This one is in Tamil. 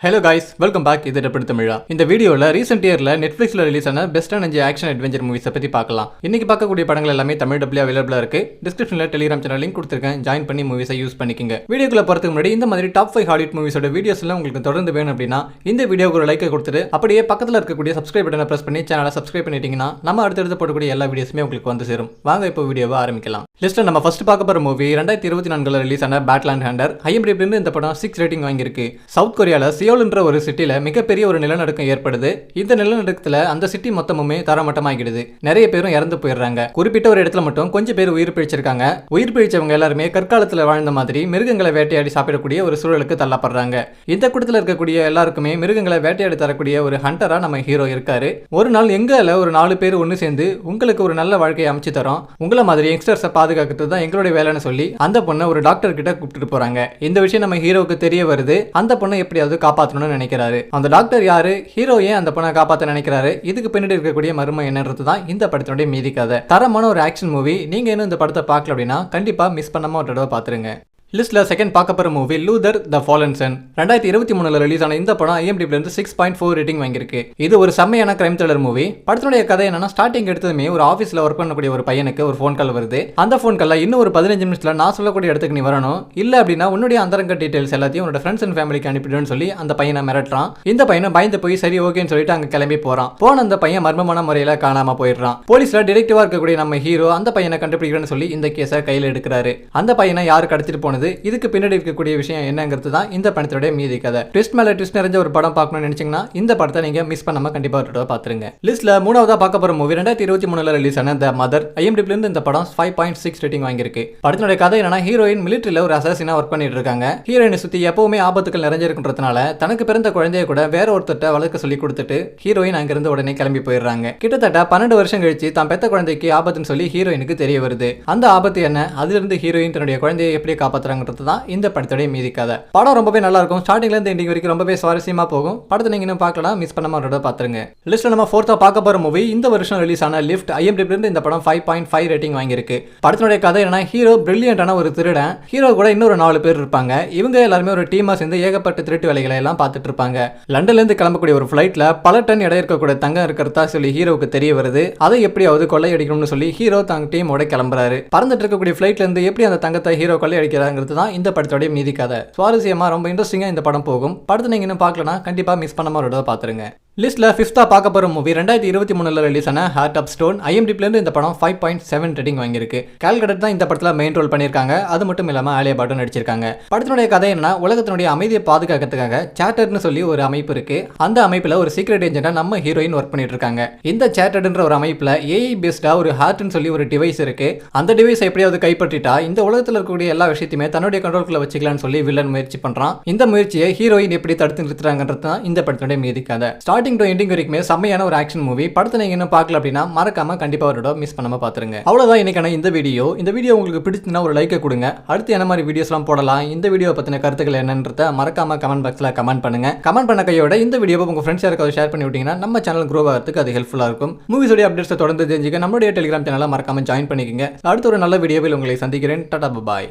Hello guys, welcome back. இது டெப்ட் தமிழா. இந்த வீடியோல ரீசன்ட் இயர்ல நெட்ஃபிளிக்ஸ்ல ரிலீஸ் ஆன best and 5 action adventure movies பத்தி பார்க்கலாம். இன்னைக்கு பார்க்கக்கூடிய படங்கள் எல்லாமே தமிழ் டப்ல அவைலபிளா இருக்கு. டிஸ்கிரிப்ஷன்ல டெலிகிராம் சேனல் லிங்க் கொடுத்திருக்கேன். ஜாயின் பண்ணி மூவிஸை யூஸ் பண்ணிக்கங்க. வீடியோக்குள்ள போறதுக்கு முன்னாடி இந்த மாதிரி டாப் 5 ஹாலிவுட் மூவிஸோட வீடியோஸ் எல்லாம் உங்களுக்கு தொடர்ந்து வேணும் அப்படின்னா இந்த வீடியோக்கு ஒரு லைக் கொடுத்துட்டு அப்படியே பக்கத்துல இருக்கக்கூடிய சப்ஸ்கிரைப் பட்டனை பிரஸ் பண்ணி சேனலை சப்ஸ்கிரைப் பண்ணிட்டீங்கன்னா நம்ம அடுத்தடுத்து போடக்கூடிய எல்லா வீடியோஸுமே உங்களுக்கு வந்து சேரும். வாங்க இப்போ வீடியோவை ஆரம்பிக்கலாம். லிஸ்ட்ல நம்ம ஃபர்ஸ்ட் பார்க்க போற மூவி 2024ல ரிலீஸ் ஆன பேட்லேண்ட் ஹண்டர். IMDb இந்த படம் 6 ரேட்டிங் வாங்கியிருக்கு. சவுத் கொரியால சியோல்ன்ற ஒரு சிட்டில மிகப்பெரிய ஒரு நிலநடுக்கம் ஏற்படுது. இந்த நிலநடுக்கத்துல அந்த சிட்டி மொத்தமுமே தரமட்டமாகிடுது. நிறைய பேரும் இறந்து போயிடுறாங்க. குறிப்பிட்ட ஒரு இடத்துல மட்டும் கொஞ்சம் பேர் உயிர் பிழைச்சிருக்காங்க. உயிர் பிழைச்சவங்க எல்லாருமே கற்காலத்துல வாழ்ந்த மாதிரி மிருகங்களை வேட்டையாடி சாப்பிடக்கூடிய ஒரு சூழலுக்கு தள்ளப்படுறாங்க. இந்த கூட்டத்தில் இருக்கக்கூடிய எல்லாருக்குமே மிருகங்களை வேட்டையாடி தரக்கூடிய ஒரு ஹண்டரா நம்ம ஹீரோ இருக்காரு. ஒரு நாள் எங்களால ஒரு 4 பேர் ஒன்று சேர்ந்து உங்களுக்கு ஒரு நல்ல வாழ்க்கையை அமைச்சு தரோம், உங்களை மாதிரி யங்ஸ்டர்ஸை பாதுகாக்கிறது தான் எங்களுடைய வேலைன்னு சொல்லி அந்த பொண்ணை ஒரு டாக்டர் கிட்ட கூப்பிட்டு போறாங்க. இந்த விஷயம் நம்ம ஹீரோவுக்கு தெரிய வருது. அந்த பொண்ணை எப்படியாவது காப்பாற்றணும்னு நினைக்கிறாரு. அந்த டாக்டர் யாரு, ஹீரோ ஏன் அந்த பொண்ணை காப்பாற்ற நினைக்கிறாரு, இதுக்கு பின்னாடி இருக்கக்கூடிய மர்மம் என்னன்றது தான் இந்த படத்தினுடைய மீதி கதை. தரமான ஒரு ஆக்ஷன் மூவி. நீங்க இன்னும் இந்த படத்தை பார்க்கல அப்படின்னா கண்டிப்பா மிஸ் பண்ணாம ஒரு தடவை பாத்துருங்க. லிஸ்ட்ல செகண்ட் பார்க்க போற movie Luther the fallen sun. 2023ல ரிலீஸ் ஆன இந்த படம் IMDb இருந்து 6.4 ரேட்டிங் வாங்கியிருக்கு. இது ஒரு செம்மையான கிரைம் த்ரில்லர் மூவி. படத்தினுடைய கதை என்னன்னா, ஸ்டார்டிங் எடுத்ததுமே ஒரு ஆஃபீஸ்ல ஒர்க் பண்ணக்கூடிய ஒரு பையனுக்கு ஒரு ஃபோன் கால் வருது. அந்த ஃபோன் கால்ல இன்னும் ஒரு 15 நிமிஷத்துல நான் சொல்லக்கூடிய இடத்துக்கு நீ வரணும், இல்ல அப்படின்னா உன்னுடைய அந்தரங்க டீடைல்ஸ் எல்லாத்தையும் உன்னோட ஃப்ரெண்ட்ஸ் அண்ட் ஃபேமிலிக்கு அனுப்பிடுன்னு சொல்லி அந்த பையனை மிரட்டுறான். இந்த பையனை பயந்து போய் சரி ஓகேன்னு சொல்லிட்டு அங்க கிளம்பி போறான். போன அந்த பையன் மர்மமான முறையில காணாம போயிடுறான். போலீஸ்ல டிடெக்டிவா இருக்கக்கூடிய நம்ம ஹீரோ அந்த பையனை கண்டுபிடிக்கிறேன்னு சொல்லி இந்த கேஸை கையில எடுக்கிறாரு. அந்த பையனை யாரு கடத்திட்டு போனது, இதுக்கு பின்னாடி இருக்கக்கூடிய விஷயம் என்னங்கிறது தான் இந்த படத்தோட மீதி கதை. ட்விஸ்ட் மேல ட்விஸ்ட் நிறைஞ்ச ஒரு படம் பார்க்கணும்னு நினைச்சீங்கன்னா இந்த படத்தை நீங்க மிஸ் பண்ணாம கண்டிப்பா பாத்துருங்க. லிஸ்ட்ல மூணாவதா பார்க்க போற மூவி 2023ல ரிலீஸ் ஆன த மதர். IMDb இருந்து இந்த படம் 5.6 ரேட்டிங் வாங்கியிருக்கு. படத்தினுடைய கதை என்னன்னா, ஹீரோயின் மிலிட்டரியில ஒரு அசாசினா ஒர்க் பண்ணிட்டு இருக்காங்க. ஹீரோயினை சுத்தி எப்பவுமே ஆபத்துகள் நிறைஞ்சிருக்குன்றதுனால தனக்கு பிறந்த குழந்தைய கூட வேற ஒருத்தட்ட வளர்க்க சொல்லி கொடுத்துட்டு ஹீரோயின் அங்கிருந்து உடனே கிளம்பி போயிடுறாங்க. கிட்டத்தட்ட 12 வருஷம் கழிச்சு தான் பெத்த குழந்தைக்கு ஆபத்துன்னு சொல்லி ஹீரோயினுக்கு தெரிய வருது. அந்த ஆபத்து என்ன, அதுல இருந்து ஹீரோயின் தன்னுடைய குழந்தையை எப்படி காப்பாத்துறாங்கிறது தான் இந்த படத்தோட மீதி கதை. படம் ரொம்பவே நல்லா இருக்கும். ஸ்டார்டிங்ல இருந்து எண்டிங் வரைக்கும் ரொம்பவே சுவாரஸ்யமா போகும். படத்தை நீங்க இன்னும் பார்க்கலாம், மிஸ் பண்ணாம பாத்துருங்க. லிஸ்ட்ல நம்ம ஃபோர்த்தா பார்க்க போற மூவி இந்த வருஷம் ரிலீஸ் ஆன லிஃப்ட். IMDb இருந்து இந்த படம் 5.5 ரேட்டிங் வாங்கியிருக்கு. படத்தினுடைய கதை என்னன்னா, ஹீரோ பிரில்லியன்டான ஒரு திருடன். ஹீரோ கூட இன்னொரு 4 பேர் இருப்பாங்க. இவங்க எல்லாருமே ஒரு டீமா சேர்ந்து ஏகப்பட்ட திருட்டு வேலைகளை எல்லாம் பார்த்துட்டு இருப்பாங்க. லண்டன்ல இருந்து கிளம்பக்கூடிய ஒரு ஃபிளைட்ல பல டன் எடை இருக்கக்கூடிய தங்கம் இருக்கிறதா சொல்லி ஹீரோவுக்கு தெரிய வருது. அதை எப்படியாவது கொள்ளையடிக்கணும்னு சொல்லி ஹீரோ தங்க டீமோட கிளம்புறாரு. பறந்துட்டு இருக்கக்கூடிய ஃபிளைட்ல இருந்து எப்படி அந்த தங்கத்தை ஹீரோ கொள்ளையடிக்கிறாங்கிறது தான் இந்த படத்தோட மீதி கதை. சுவாரஸ்யமா ரொம்ப இன்ட்ரெஸ்டிங்கா இந்த படம் போகும். படத்தை நீங்க இன்னும் பார்க்கலனா கண்டிப்பா மிஸ் பண்ணாம ஒரு தடவை பாத்துருங்க. லிஸ்ட்ல ஃபிஃப்த்தா பார்க்க போற மூவி 2023ல ரிலீஸ் ஆன ஹார்ட் ஆஃப் ஸ்டோன். IMDb இருந்து இந்த படம் 5.7 ரேட்டிங் வாங்கியிருக்கு. கால் கடட் தான் இந்த படத்துல மெயின் ரோல் பண்ணிருக்காங்க. அது மட்டும் இல்லாம ஆலியா பட்டும் நடிச்சிருக்காங்க. படத்தினுடைய கதை என்னன்னா, உலகத்தினுடைய அமைதியை பாதுகாக்கிறதுக்காக சார்ட்டர்னு சொல்லி ஒரு அமைப்பு இருக்கு. அந்த அமைப்புல ஒரு சீக்ரெட் ஏஜென்ட்டா நம்ம ஹீரோயின் ஒர்க் பண்ணிட்டு இருக்காங்க. இந்த சார்ட்டர்ன்ற ஒரு அமைப்புல AI பேஸ்டா ஒரு ஹார்ட்னு சொல்லி ஒரு டிவைஸ் இருக்கு. அந்த டிவைஸ் எப்படியாவது கைப்பற்றிட்டா இந்த உலகத்துல இருக்கக்கூடிய எல்லா விஷயத்தையுமே தன்னுடைய கண்ட்ரோல்குள்ள வச்சுக்கலாம்னு சொல்லி வில்லன் முயற்சி பண்றான். இந்த முயற்சியை ஹீரோயின் எப்படி தடுத்து நிறுத்துறாங்கன்றது தான் இந்த படத்தோட மீதி கதை. ஸ்டார்டிங் டு எண்டிங் வரைக்குமே செம்மையான ஒரு ஆக்ஷன் மூவி. படத்தை நீங்க இன்னும் பார்க்கல அப்படின்னா மறக்காம கண்டிப்பா ஒரு தடவை மிஸ் பண்ணாம பாத்துருங்க. அவ்வளவுதான் இன்னைக்கான இந்த வீடியோ. இந்த வீடியோ உங்களுக்கு பிடிச்சிருந்தா ஒரு லைக் கொடுங்க. அடுத்து என்ன மாதிரி வீடியோஸ் எல்லாம் போடலாம், இந்த வீடியோ பத்தின கருத்துக்கள் என்னன்றத மறக்காம கமெண்ட் பாக்ஸ்ல கமெண்ட் பண்ணுங்க. கமெண்ட் பண்ண கையோட இந்த வீடியோவை உங்க ஃப்ரெண்ட்ஸ் யாருக்காவது ஷேர் பண்ணி விட்டீங்கன்னா நம்ம சேனல் க்ரோ ஆகிறதுக்கு அது ஹெல்ப்ஃபுல்லா இருக்கும். மூவிஸோட அப்டேட்ஸ் தொடர்ந்து தெரிஞ்சுக்க நம்மளுடைய டெலிகிராம் சேனலை மறக்காம ஜாயின் பண்ணிக்கங்க. அடுத்த ஒரு நல்ல வீடியோவில் உங்களை சந்திக்கிறேன். டாடா பாய்.